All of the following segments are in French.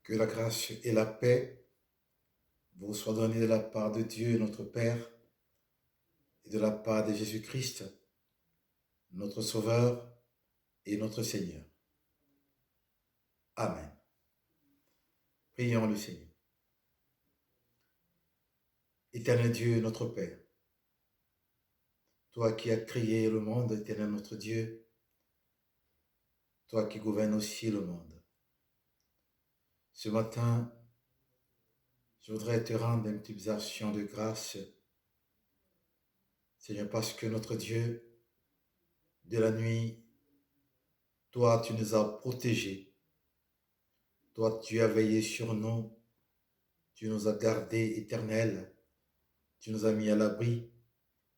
Que la grâce et la paix vous soient données de la part de Dieu, notre Père, et de la part de Jésus-Christ, notre Sauveur et notre Seigneur. Amen. Prions le Seigneur. Éternel Dieu, notre Père, toi qui as créé le monde, éternel notre Dieu, toi qui gouvernes aussi le monde. Ce matin, je voudrais te rendre une petite action de grâce, Seigneur, parce que notre Dieu, de la nuit, toi, tu nous as protégés. Toi, tu as veillé sur nous. Tu nous as gardés éternels. Tu nous as mis à l'abri.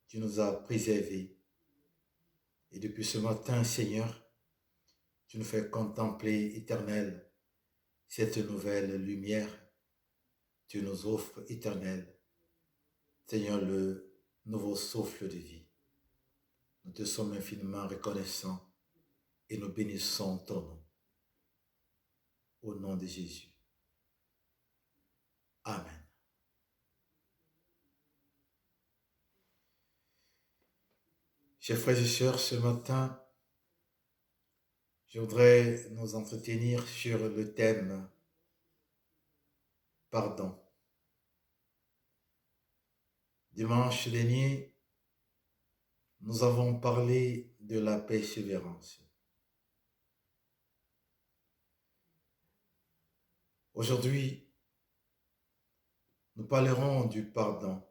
Tu nous as préservés. Et depuis ce matin, Seigneur, tu nous fais contempler, éternel, cette nouvelle lumière. Tu nous offres, éternel, Seigneur, le nouveau souffle de vie. Nous te sommes infiniment reconnaissants et nous bénissons ton nom. Au nom de Jésus. Amen. Chers frères et sœurs, ce matin, je voudrais nous entretenir sur le thème pardon. Dimanche dernier, nous avons parlé de la persévérance. Aujourd'hui, nous parlerons du pardon.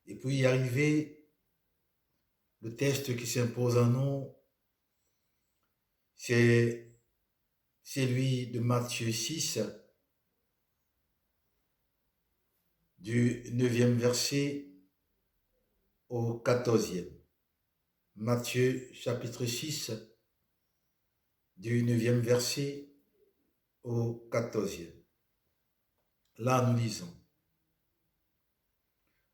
Et pour y arriver, le texte qui s'impose à nous, c'est celui de Matthieu 6, du 9e verset au 14e. Matthieu chapitre 6, du 9e verset au 14e. Là, nous lisons.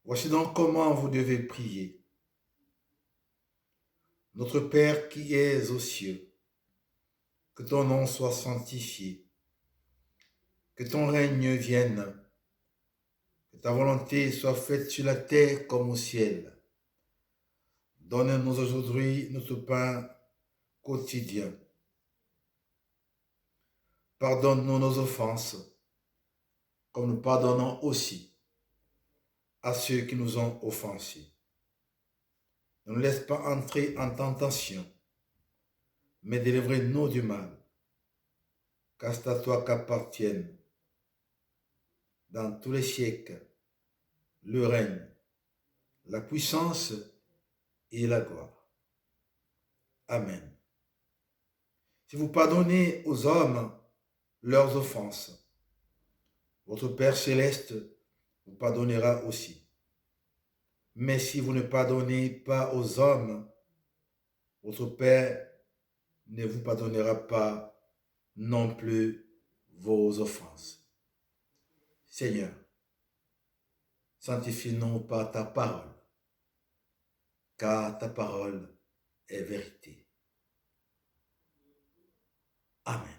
Voici donc comment vous devez prier. Notre Père qui es aux cieux, que ton nom soit sanctifié, que ton règne vienne, que ta volonté soit faite sur la terre comme au ciel. Donne-nous aujourd'hui notre pain quotidien. Pardonne-nous nos offenses, comme nous pardonnons aussi à ceux qui nous ont offensés. Ne nous laisse pas entrer en tentation, mais délivre-nous du mal, car c'est à toi qu'appartiennent, dans tous les siècles, le règne, la puissance et la gloire. Amen. Si vous pardonnez aux hommes leurs offenses, votre Père céleste vous pardonnera aussi. Mais si vous ne pardonnez pas aux hommes, votre Père ne vous pardonnera pas non plus vos offenses. Seigneur, sanctifie-nous par ta parole, car ta parole est vérité. Amen.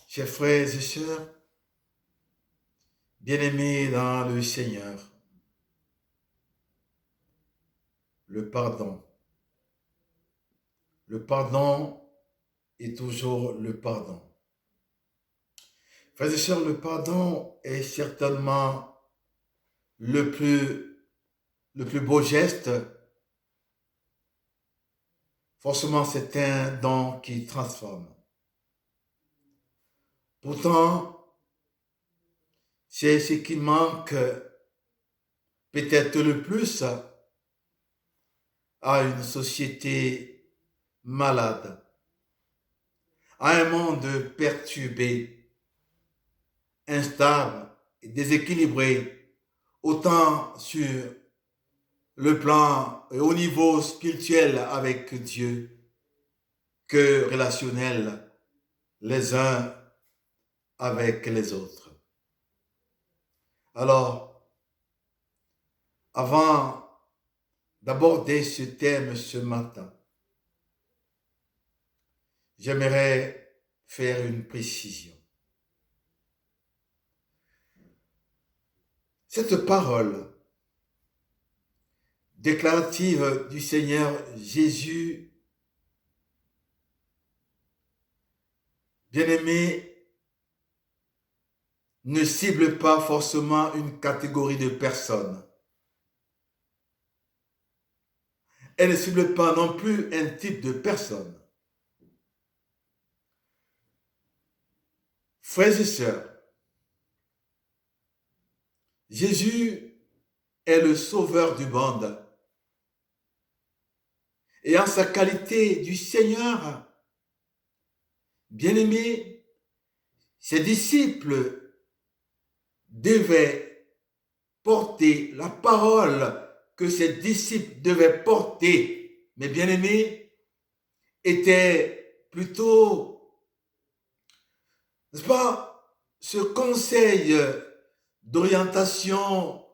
Chers frères et sœurs, bien-aimés dans le Seigneur, le pardon est toujours le pardon. Frères et sœurs, le pardon est certainement le plus beau geste. Forcément, c'est un don qui transforme. Pourtant, c'est ce qui manque peut-être le plus à une société malade, à un monde perturbé, instable et déséquilibré, autant sur le plan et au niveau spirituel avec Dieu que relationnel les uns avec les autres. Alors, avant d'aborder ce thème ce matin, j'aimerais faire une précision. Cette parole déclarative du Seigneur Jésus, bien-aimé, ne cible pas forcément une catégorie de personnes. Elle ne cible pas non plus un type de personne. Frères et sœurs, Jésus est le sauveur du monde. Et en sa qualité du Seigneur, bien-aimé, ses disciples devaient porter la parole que ses disciples devaient porter, mes bien-aimés, était plutôt, n'est-ce pas, ce conseil d'orientation,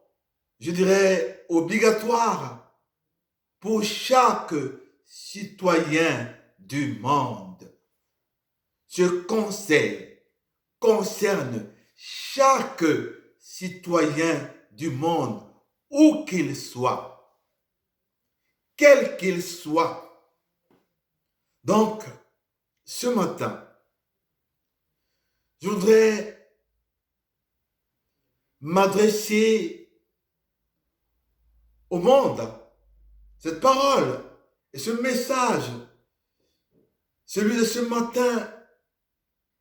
je dirais, obligatoire pour chaque citoyen du monde. Ce conseil concerne chaque citoyen du monde, où qu'il soit, quel qu'il soit. Donc, ce matin, je voudrais m'adresser au monde. Cette parole et ce message, celui de ce matin,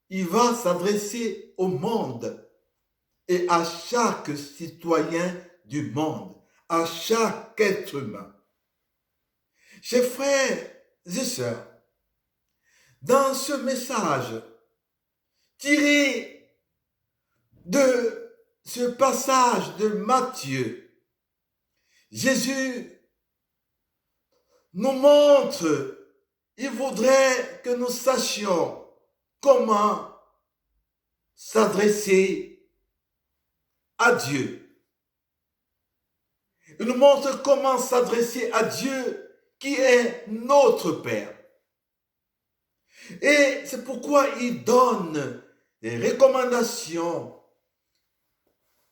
il va s'adresser au monde et à chaque citoyen du monde, à chaque être humain. Chers frères et sœurs, dans ce message tiré de ce passage de Matthieu, Jésus nous montre, il voudrait que nous sachions comment s'adresser à Dieu. Il nous montre comment s'adresser à Dieu qui est notre Père. Et c'est pourquoi il donne des recommandations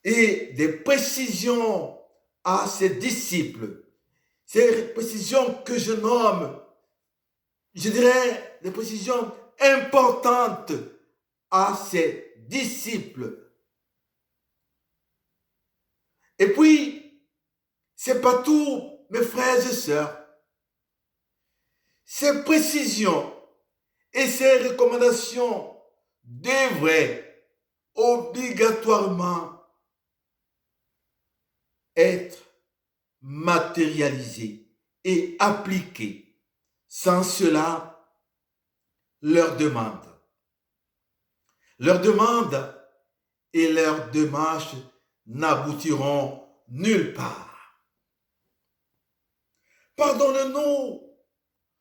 et des précisions à ses disciples. Ces précisions que je nomme, je dirais, des précisions importantes à ses disciples. Et puis, c'est pas tout, mes frères et sœurs. Ces précisions et ces recommandations devraient obligatoirement être matérialisées et appliquées. Sans cela, leurs demandes et leurs démarches n'aboutiront nulle part. Pardonne-nous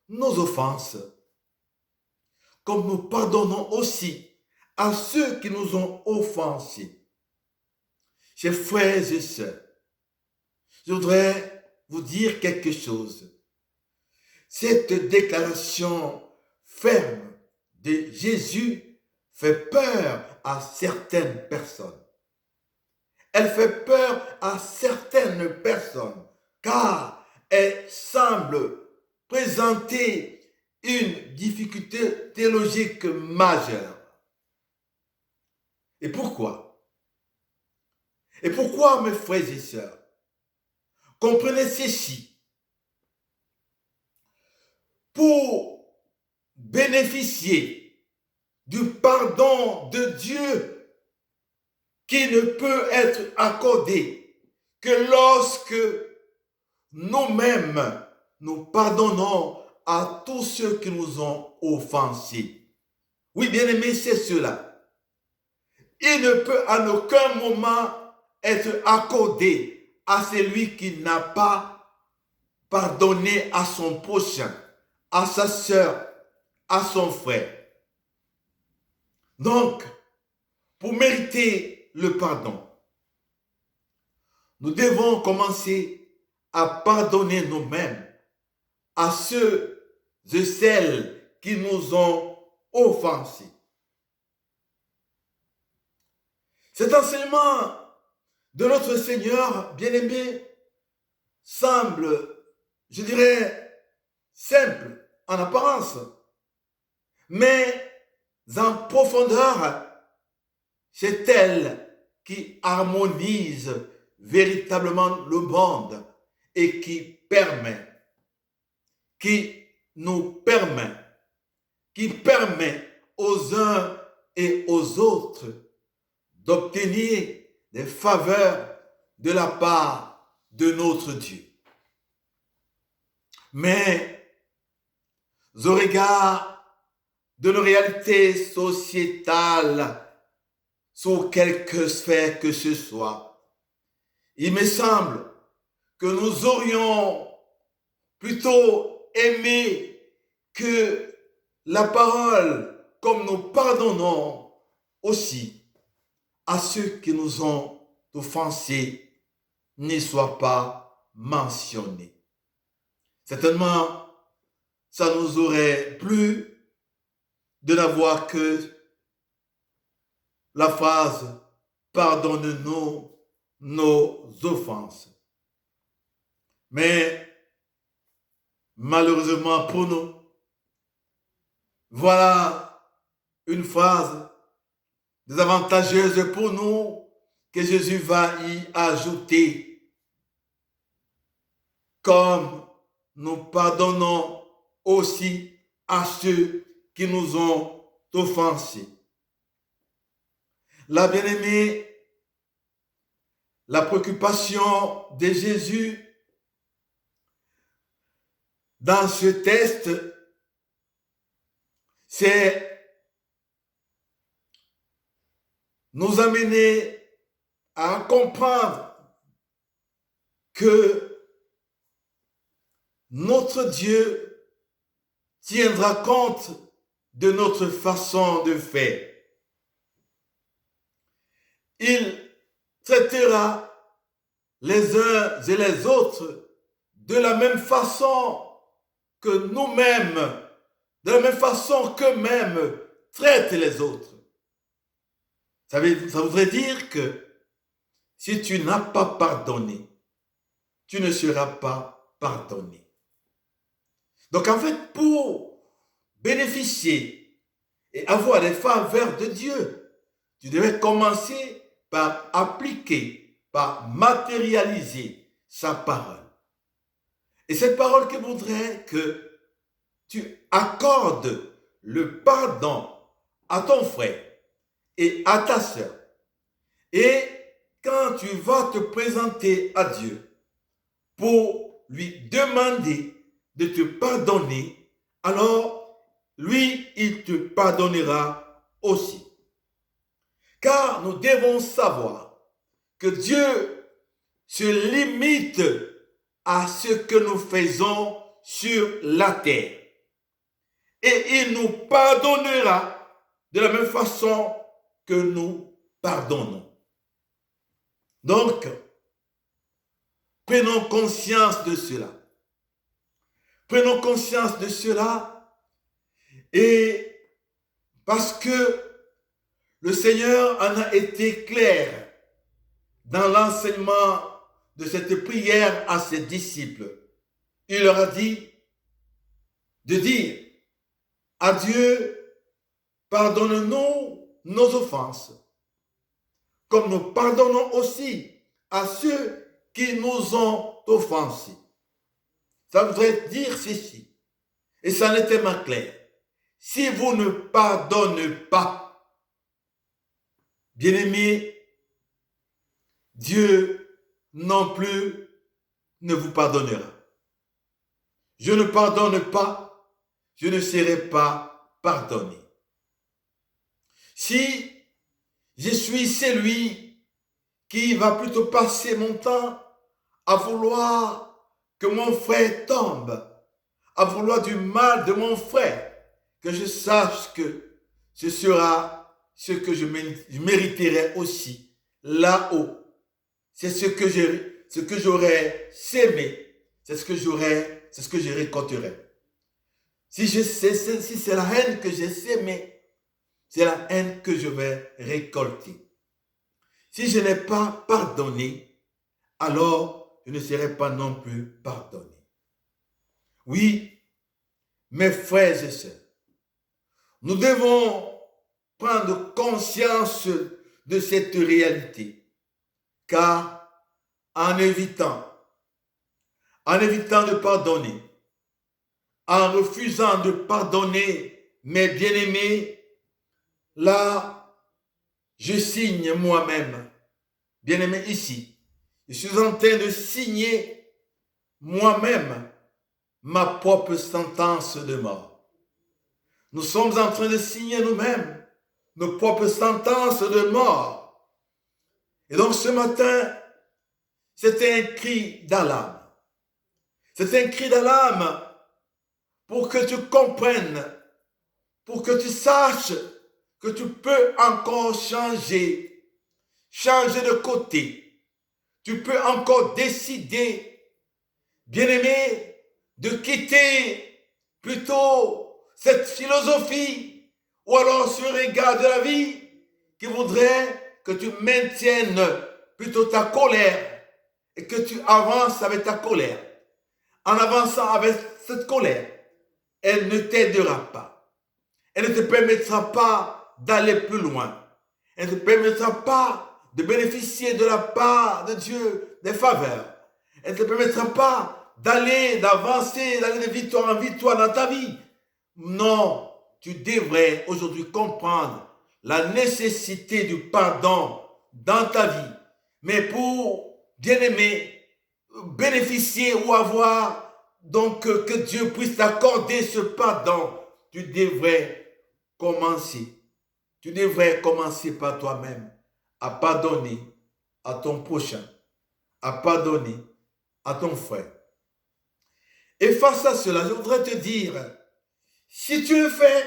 nos offenses, comme nous pardonnons aussi à ceux qui nous ont offensés. Chers frères et sœurs, je voudrais vous dire quelque chose. Cette déclaration ferme de Jésus fait peur à certaines personnes. Elle fait peur à certaines personnes car elle semble présenter une difficulté théologique majeure. Et pourquoi? Et pourquoi, mes frères et sœurs? Comprenez ceci. Pour bénéficier du pardon de Dieu qui ne peut être accordé que lorsque nous-mêmes nous pardonnons à tous ceux qui nous ont offensés. Oui, bien-aimé, c'est cela. Il ne peut en aucun moment être accordé à celui qui n'a pas pardonné à son prochain, à sa sœur, à son frère. Donc, pour mériter le pardon, nous devons commencer à pardonner nous-mêmes à ceux et celles qui nous ont offensés. Cet enseignement de notre Seigneur bien-aimé semble, je dirais, simple en apparence, mais en profondeur, c'est elle qui harmonise véritablement le monde et qui permet aux uns et aux autres d'obtenir des faveurs de la part de notre Dieu. Mais au regard de nos réalités sociétales, sur quelque sphère que ce soit, il me semble que nous aurions plutôt aimé que la parole, comme nous pardonnons aussi à ceux qui nous ont offensés, ne soit pas mentionnée. Certainement, ça nous aurait plu de n'avoir que la phrase « Pardonne-nous nos offenses ». Mais malheureusement pour nous, voilà une phrase désavantageuse pour nous que Jésus va y ajouter. Comme nous pardonnons aussi à ceux qui nous ont offensés. La bien-aimée, la préoccupation de Jésus dans ce texte, c'est nous amener à comprendre que notre Dieu tiendra compte de notre façon de faire. Il traitera les uns et les autres de la même façon que nous-mêmes, de la même façon qu'eux-mêmes traitent les autres. Ça voudrait dire que si tu n'as pas pardonné, tu ne seras pas pardonné. Donc en fait, pour bénéficier et avoir les faveurs de Dieu, tu devais commencer par appliquer, par matérialiser sa parole. Et cette parole qui voudrait que tu accordes le pardon à ton frère et à ta sœur. Et quand tu vas te présenter à Dieu pour lui demander de te pardonner, alors lui, il te pardonnera aussi. Car nous devons savoir que Dieu se limite à ce que nous faisons sur la terre. Et il nous pardonnera de la même façon que nous pardonnons. Donc, prenons conscience de cela. Prenons conscience de cela et parce que le Seigneur en a été clair dans l'enseignement de cette prière à ses disciples. Il leur a dit de dire à Dieu, pardonne-nous nos offenses, comme nous pardonnons aussi à ceux qui nous ont offensés. Ça voudrait dire ceci, et ça n'est tellement clair. Si vous ne pardonnez pas, bien-aimés, Dieu non plus ne vous pardonnera. Je ne pardonne pas, je ne serai pas pardonné. Si je suis celui qui va plutôt passer mon temps à vouloir que mon frère tombe, à vouloir du mal de mon frère, que je sache que ce sera ce que je mériterai aussi là-haut. C'est ce que j'aurais sémé, c'est ce que je récolterai. Si c'est la haine que j'ai sémée, c'est la haine que je vais récolter. Si je n'ai pas pardonné, alors je ne serai pas non plus pardonné. Oui, mes frères et sœurs, nous devons prendre conscience de cette réalité, car en évitant de pardonner, en refusant de pardonner mes bien-aimés, là, je signe moi-même, bien-aimé ici, je suis en train de signer moi-même ma propre sentence de mort. Nous sommes en train de signer nous-mêmes nos propres sentences de mort. Et donc ce matin, c'était un cri d'alarme. C'est un cri d'alarme pour que tu comprennes, pour que tu saches que tu peux encore changer de côté. Tu peux encore décider, bien-aimé, de quitter plutôt cette philosophie ou alors ce regard de la vie qui voudrait que tu maintiennes plutôt ta colère et que tu avances avec ta colère. En avançant avec cette colère, elle ne t'aidera pas. Elle ne te permettra pas d'aller plus loin. Elle ne te permettra pas de bénéficier de la part de Dieu des faveurs. Elle ne te permettra pas d'avancer, d'aller de victoire en victoire dans ta vie. Non, tu devrais aujourd'hui comprendre la nécessité du pardon dans ta vie. Mais pour, bien aimer, bénéficier ou avoir, donc que Dieu puisse t'accorder ce pardon, tu devrais commencer. Tu devrais commencer par toi-même à pardonner à ton prochain, à pardonner à ton frère. Et face à cela, je voudrais te dire, si tu le fais,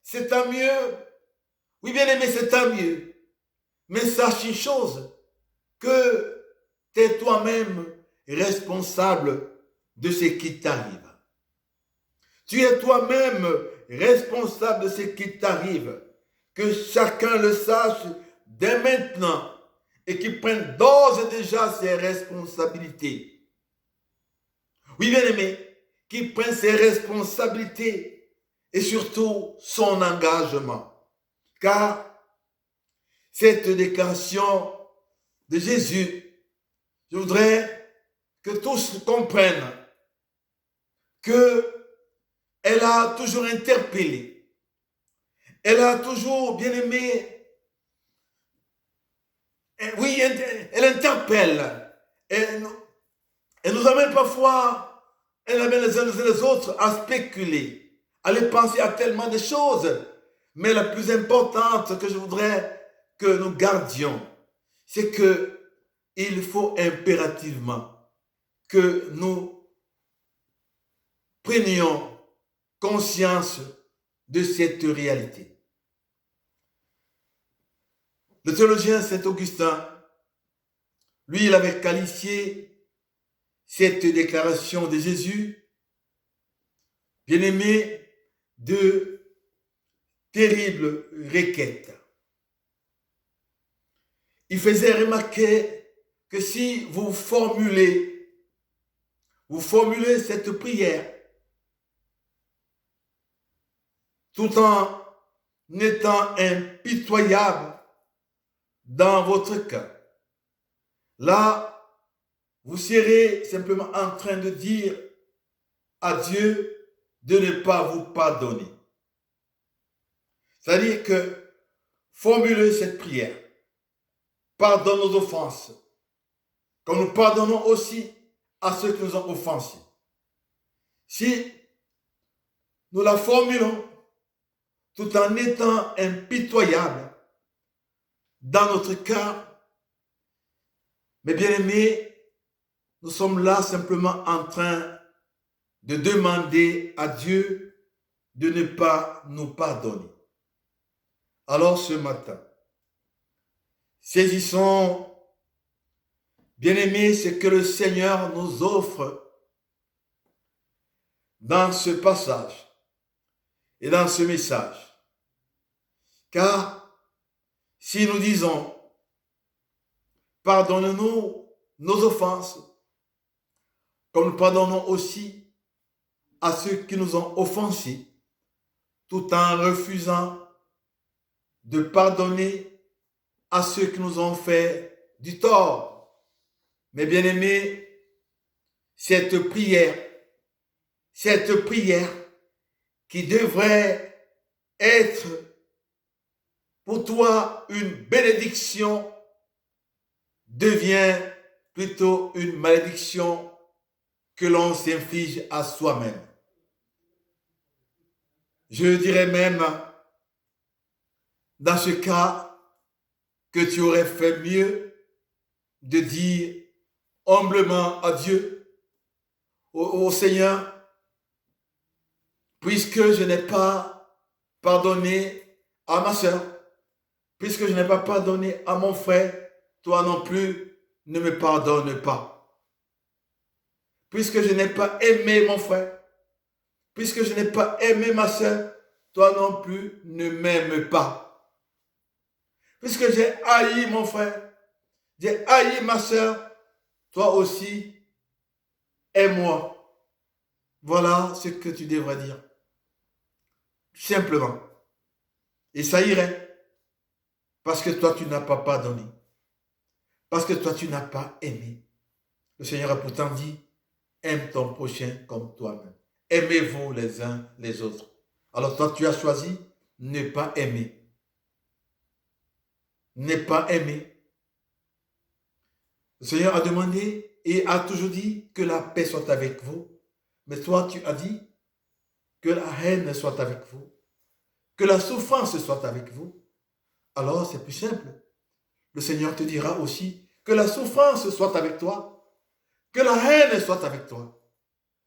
c'est tant mieux. Oui, bien aimé, c'est tant mieux. Mais sache une chose, que tu es toi-même responsable de ce qui t'arrive. Tu es toi-même responsable de ce qui t'arrive. Que chacun le sache dès maintenant et qu'il prenne d'ores et déjà ses responsabilités. Oui, bien aimé, qu'il prenne ses responsabilités et surtout son engagement. Car cette déclaration de Jésus, je voudrais que tous comprennent qu'elle a toujours interpellé. Elle a toujours bien aimé. Oui, elle interpelle. Elle nous amène parfois, elle amène les uns et les autres à spéculer, à aller penser à tellement de choses. Mais la plus importante que je voudrais que nous gardions, c'est que il faut impérativement que nous prenions conscience de cette réalité. Le théologien Saint-Augustin, lui, il avait qualifié cette déclaration de Jésus, bien-aimé, de terrible requête. Il faisait remarquer que si vous formulez cette prière tout en étant impitoyable dans votre cœur, là, vous serez simplement en train de dire à Dieu de ne pas vous pardonner. C'est-à-dire que formulez cette prière. Pardonne nos offenses, comme nous pardonnons aussi à ceux qui nous ont offensés. Si nous la formulons tout en étant impitoyable dans notre cœur, mes bien-aimés, nous sommes là simplement en train de demander à Dieu de ne pas nous pardonner. Alors ce matin, saisissons, bien-aimés, ce que le Seigneur nous offre dans ce passage. et dans ce message. Car si nous disons, pardonne-nous nos offenses, comme nous pardonnons aussi à ceux qui nous ont offensés, tout en refusant de pardonner à ceux qui nous ont fait du tort. Mes bien-aimés, cette prière qui devrait être pour toi une bénédiction devient plutôt une malédiction que l'on s'inflige à soi-même. Je dirais même, dans ce cas, que tu aurais fait mieux de dire humblement à Dieu, au Seigneur, puisque je n'ai pas pardonné à ma soeur, puisque je n'ai pas pardonné à mon frère, toi non plus ne me pardonne pas. Puisque je n'ai pas aimé mon frère, puisque je n'ai pas aimé ma soeur, toi non plus ne m'aimes pas. Puisque j'ai haï mon frère, j'ai haï ma soeur, toi aussi, aime-moi. Voilà ce que tu devrais dire. Simplement. Et ça irait. Parce que toi, tu n'as pas pardonné. Parce que toi, tu n'as pas aimé. Le Seigneur a pourtant dit, aime ton prochain comme toi-même. Aimez-vous les uns les autres. Alors toi, tu as choisi ne pas aimer. Ne pas aimer. Le Seigneur a demandé et a toujours dit que la paix soit avec vous. Mais toi, tu as dit que la haine soit avec vous. Que la souffrance soit avec vous. Alors, c'est plus simple. Le Seigneur te dira aussi que la souffrance soit avec toi. Que la haine soit avec toi.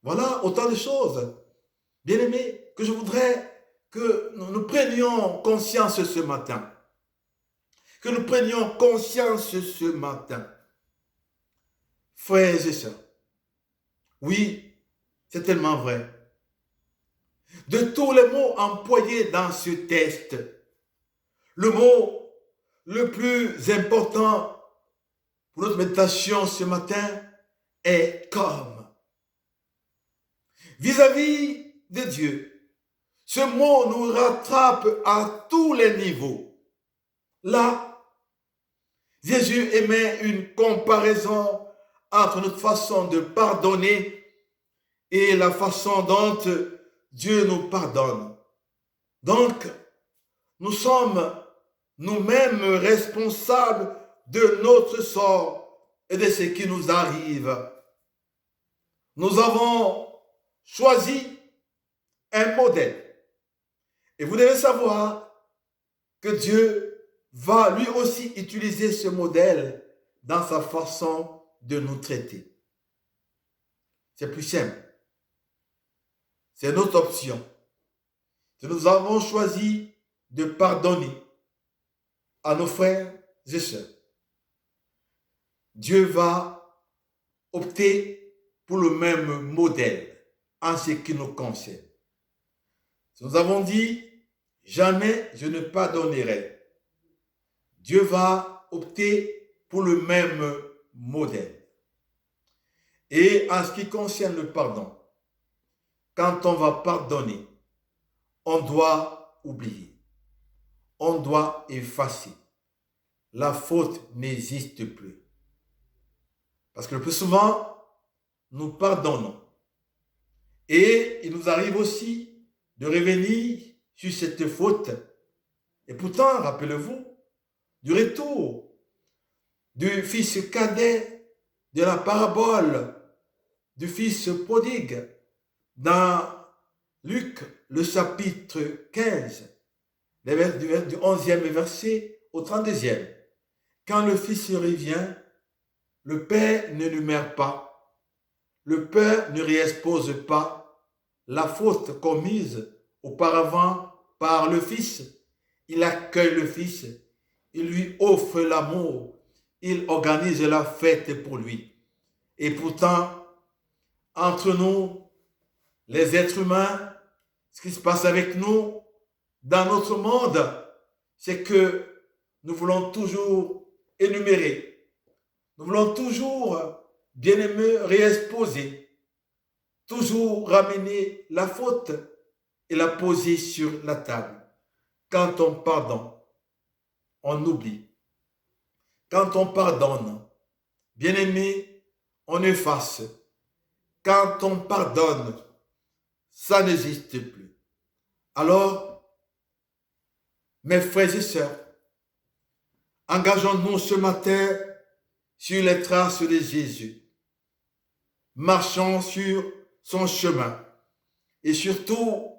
Voilà autant de choses, bien-aimés, que je voudrais que nous prenions conscience ce matin. Que nous prenions conscience ce matin. Frères et sœurs, oui, c'est tellement vrai. De tous les mots employés dans ce texte, le mot le plus important pour notre méditation ce matin est comme. Vis-à-vis de Dieu, ce mot nous rattrape à tous les niveaux. Là, Jésus émet une comparaison entre notre façon de pardonner et la façon dont Dieu nous pardonne. Donc, nous sommes nous-mêmes responsables de notre sort et de ce qui nous arrive. Nous avons choisi un modèle. Et vous devez savoir que Dieu va lui aussi utiliser ce modèle dans sa façon de nous traiter. C'est plus simple. C'est notre option. Nous avons choisi de pardonner à nos frères et sœurs. Dieu va opter pour le même modèle en ce qui nous concerne. Nous avons dit, jamais je ne pardonnerai. Dieu va opter pour le même modèle. Et en ce qui concerne le pardon, quand on va pardonner, on doit oublier. On doit effacer. La faute n'existe plus. Parce que le plus souvent, nous pardonnons. Et il nous arrive aussi de revenir sur cette faute. Et pourtant, rappelez-vous, du retour du fils cadet de la parabole du fils prodigue dans Luc, le chapitre 15, du 11e verset au 32e. Quand le fils revient, le père ne numère pas, le père ne réexpose pas la faute commise auparavant par le fils. Il accueille le fils, il lui offre l'amour, il organise la fête pour lui. Et pourtant, entre nous, les êtres humains, ce qui se passe avec nous dans notre monde, c'est que nous voulons toujours énumérer, nous voulons toujours, bien aimé, réexposer, toujours ramener la faute et la poser sur la table. Quand on pardonne, on oublie. Quand on pardonne, bien aimé, on efface. Quand on pardonne, ça n'existe plus. Alors, mes frères et sœurs, engageons-nous ce matin sur les traces de Jésus. Marchons sur son chemin. Et surtout,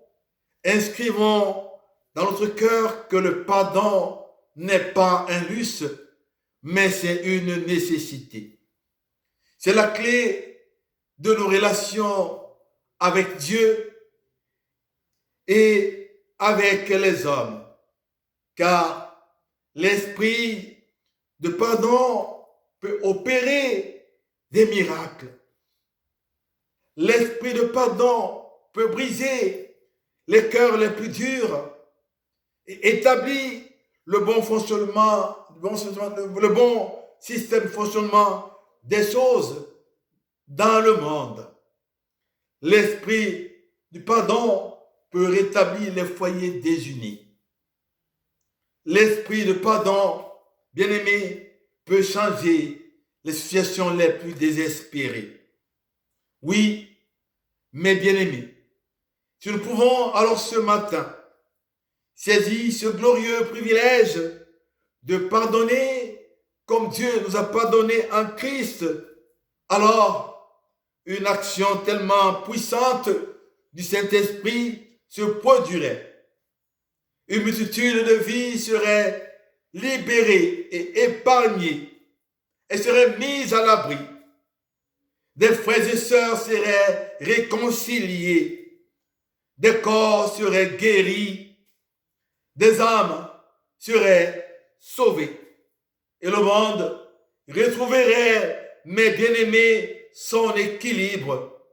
inscrivons dans notre cœur que le pardon n'est pas un luxe, mais c'est une nécessité. C'est la clé de nos relations avec Dieu et avec les hommes. Car l'esprit de pardon peut opérer des miracles. L'esprit de pardon peut briser les cœurs les plus durs et établir le bon fonctionnement, le bon système de fonctionnement des choses dans le monde. L'esprit du pardon peut rétablir les foyers désunis. L'esprit de pardon, bien-aimé, peut changer les situations les plus désespérées. Oui, mes bien-aimés, si nous pouvons alors ce matin saisir ce glorieux privilège de pardonner comme Dieu nous a pardonné en Christ, alors une action tellement puissante du Saint-Esprit se produirait. Une multitude de vies serait libérée et épargnée et serait mise à l'abri. Des frères et sœurs seraient réconciliés, des corps seraient guéris, des âmes seraient sauvées. Et le monde retrouverait, mes bien-aimés, son équilibre,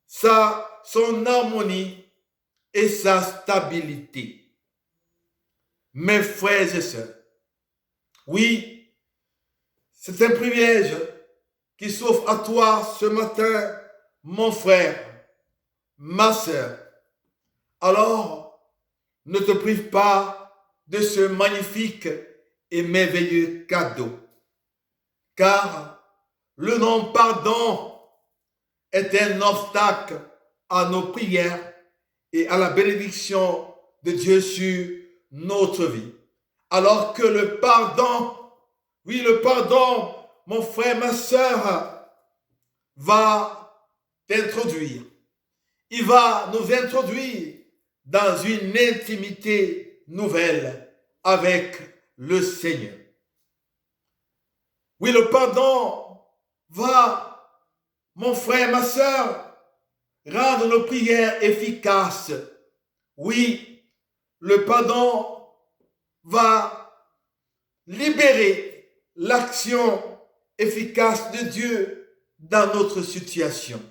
son harmonie et sa stabilité. Mes frères et sœurs, oui, c'est un privilège qui s'offre à toi ce matin, mon frère, ma sœur. Alors, ne te prive pas de ce magnifique et merveilleux cadeau. Car le non-pardon est un obstacle à nos prières et à la bénédiction de Dieu sur notre vie. Alors que le pardon, oui, le pardon, mon frère, ma sœur, va t'introduire. Il va nous introduire dans une intimité nouvelle avec le Seigneur. Oui, le pardon va, mon frère, ma sœur, rendre nos prières efficaces. Oui, le pardon va libérer l'action efficace de Dieu dans notre situation.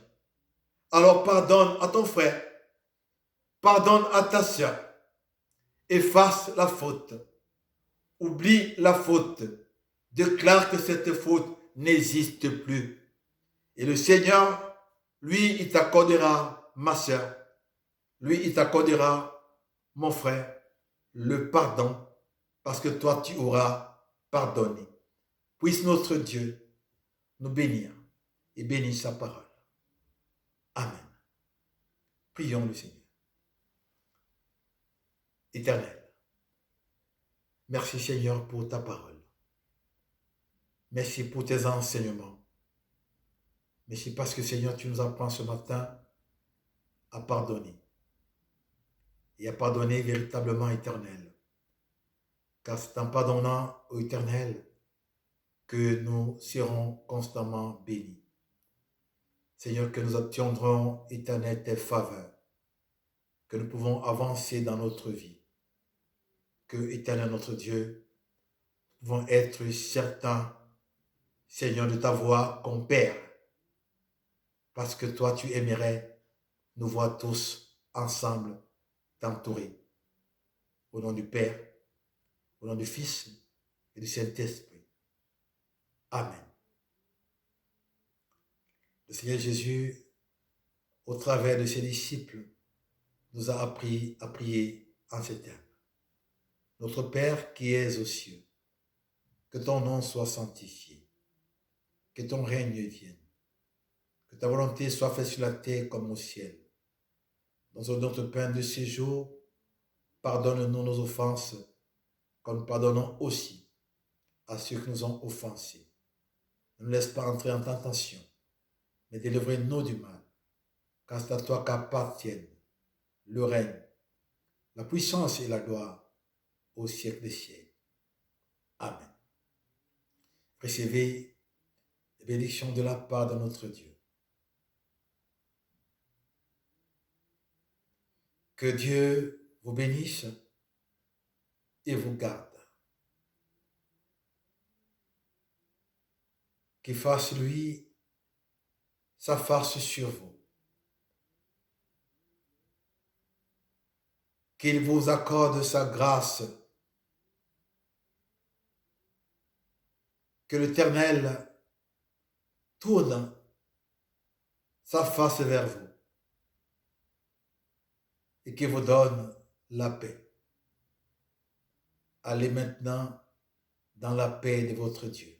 Alors pardonne à ton frère, pardonne à ta sœur, efface la faute, oublie la faute, déclare que cette faute n'existe plus. Et le Seigneur, lui, il t'accordera, ma sœur, lui, il t'accordera, mon frère, le pardon, parce que toi, tu auras pardonné. Puisse notre Dieu nous bénir et bénir sa parole. Amen. Prions le Seigneur. Éternel, merci Seigneur pour ta parole. Merci pour tes enseignements. Merci parce que Seigneur, tu nous apprends ce matin à pardonner. Et à pardonner véritablement, Éternel. Car c'est en pardonnant au Éternel que nous serons constamment bénis. Seigneur, que nous obtiendrons, Éternel, tes faveurs, que nous pouvons avancer dans notre vie, que, Éternel, notre Dieu, nous pouvons être certains, Seigneur, de ta voix comme Père, parce que toi, tu aimerais nous voir tous ensemble t'entourer. Au nom du Père, au nom du Fils et du Saint-Esprit. Amen. Le Seigneur Jésus, au travers de ses disciples, nous a appris à prier en ces termes. Notre Père qui es aux cieux, que ton nom soit sanctifié, que ton règne vienne, que ta volonté soit faite sur la terre comme au ciel. Donne-nous notre pain de ce jour, pardonne-nous nos offenses, comme nous pardonnons aussi à ceux qui nous ont offensés. Ne nous laisse pas entrer en tentation, mais délivre-nous du mal, car c'est à toi qu'appartiennent le règne, la puissance et la gloire au siècle des siècles. Amen. Recevez les bénédictions de la part de notre Dieu. Que Dieu vous bénisse et vous garde. Qu'il fasse, lui, sa face sur vous. Qu'il vous accorde sa grâce. Que l'Éternel tourne sa face vers vous et qu'il vous donne la paix. Allez maintenant dans la paix de votre Dieu.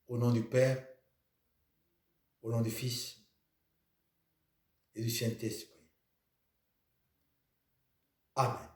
Au nom du Père, au nom du Fils et du Saint-Esprit. Amen.